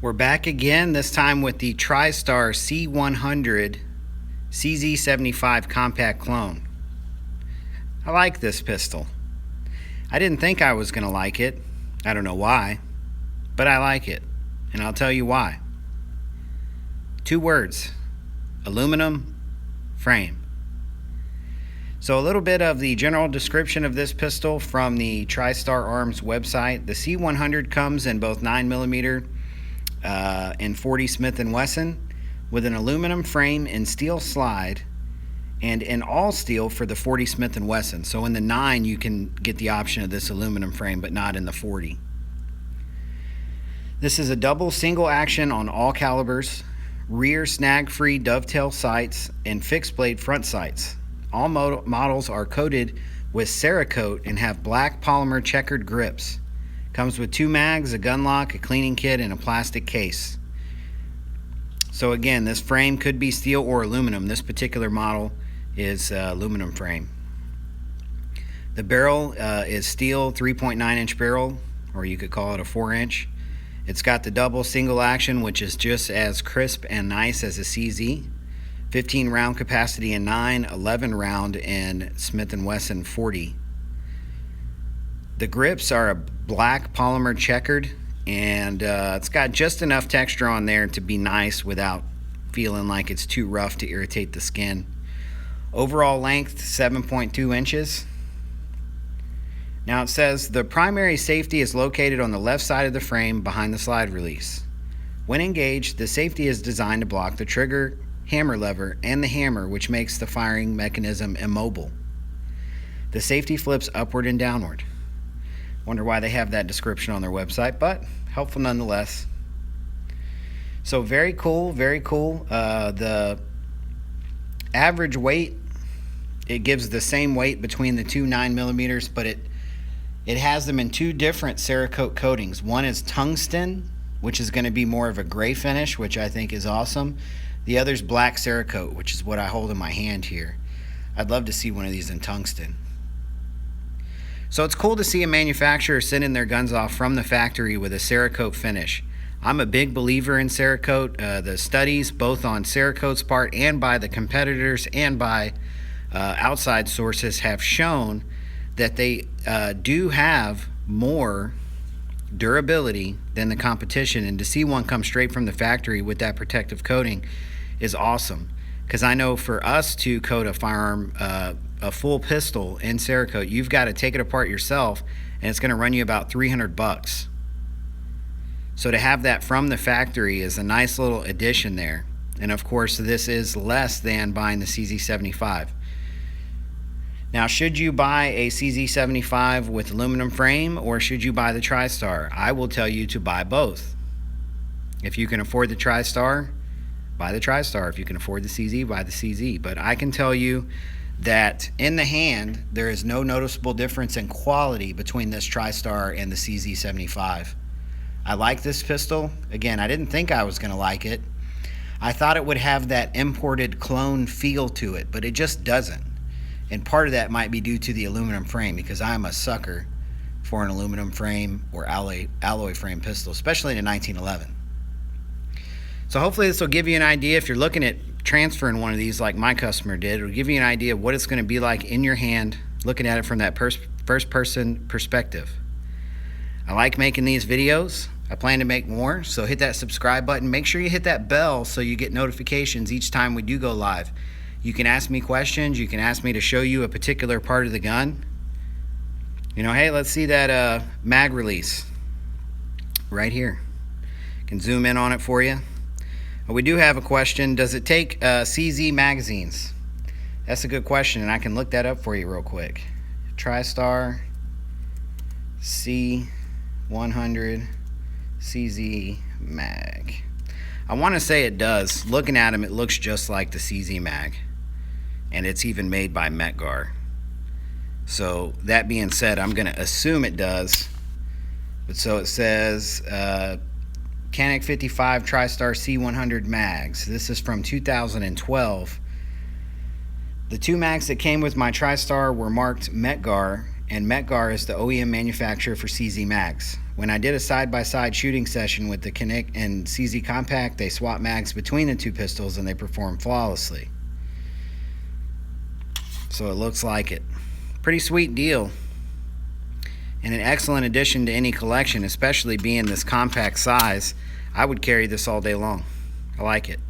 We're back again, this time with the Tristar C100 CZ75 compact clone. I like this pistol. I didn't think I was going to like it. I don't know why, but I like it, and I'll tell you why. 2 words: aluminum frame. So a little bit of the general description of this pistol from the Tristar Arms website. The C100 comes in both 9mm and 40 Smith & Wesson with an aluminum frame and steel slide, and in all steel for the 40 Smith & Wesson. So in the 9 you can get the option of this aluminum frame, but not in the 40. This is a double single action on all calibers, rear snag-free dovetail sights, and fixed blade front sights. All models are coated with Cerakote and have black polymer checkered grips. Comes with 2 mags, a gun lock, a cleaning kit, and a plastic case. So again, this frame could be steel or aluminum. This particular model is aluminum frame. The barrel is steel 3.9-inch barrel, or you could call it a 4-inch. It's got the double single action, which is just as crisp and nice as a CZ. 15 round capacity in 9, 11 round in Smith & Wesson 40. The grips are a black polymer checkered, and it's got just enough texture on there to be nice without feeling like it's too rough to irritate the skin. Overall length 7.2 inches. Now it says the primary safety is located on the left side of the frame behind the slide release. When engaged, the safety is designed to block the trigger, hammer lever, and the hammer, which makes the firing mechanism immobile. The safety flips upward and downward. Wonder why they have that description on their website, but helpful nonetheless. So very cool, very cool. The average weight, it gives the same weight between the two 9mm, but it has them in 2 different Cerakote coatings. One is tungsten, which is going to be more of a gray finish, which I think is awesome. The other's black Cerakote, which is what I hold in my hand here. I'd love to see one of these in tungsten. So it's cool to see a manufacturer sending their guns off from the factory with a Cerakote finish. I'm a big believer in Cerakote. The studies, both on Cerakote's part and by the competitors and by outside sources, have shown that they do have more durability than the competition, and to see one come straight from the factory with that protective coating is awesome. Because I know for us to coat a firearm, a full pistol in Cerakote, you've got to take it apart yourself, and it's going to run you about $300. So to have that from the factory is a nice little addition there. And of course, this is less than buying the CZ75. Now, should you buy a CZ75 with aluminum frame, or should you buy the Tristar? I will tell you to buy both. If you can afford the Tristar, buy the Tristar. If you can afford the CZ, buy the CZ. But I can tell you that in the hand, there is no noticeable difference in quality between this Tristar and the CZ75. I like this pistol. Again, I didn't think I was going to like it. I thought it would have that imported clone feel to it, but it just doesn't. And part of that might be due to the aluminum frame, because I'm a sucker for an aluminum frame or alloy frame pistol, especially in a 1911. So hopefully this will give you an idea. If you're looking at transferring one of these like my customer did, it'll give you an idea of what it's going to be like in your hand, looking at it from that first person perspective. I like making these videos. I plan to make more, so hit that subscribe button. Make sure you hit that bell so you get notifications each time we do go live. You can ask me questions. You can ask me to show you a particular part of the gun. You know, hey, let's see that mag release right here. Can zoom in on it for you. We do have a question. Does it take CZ magazines? That's a good question, and I can look that up for you real quick. Tristar C100 CZ mag. I want to say it does. Looking at them, it looks just like the CZ mag, and it's even made by Metgar. So that being said, I'm going to assume it does. But so it says Canik 55 Tristar C100 mags. This is from 2012. The 2 mags that came with my Tristar were marked Metgar, and Metgar is the OEM manufacturer for CZ mags. When I did a side-by-side shooting session with the Kinetic and CZ Compact, they swap mags between the two pistols and they perform flawlessly. So it looks like it. Pretty sweet deal. And an excellent addition to any collection, especially being this compact size. I would carry this all day long. I like it.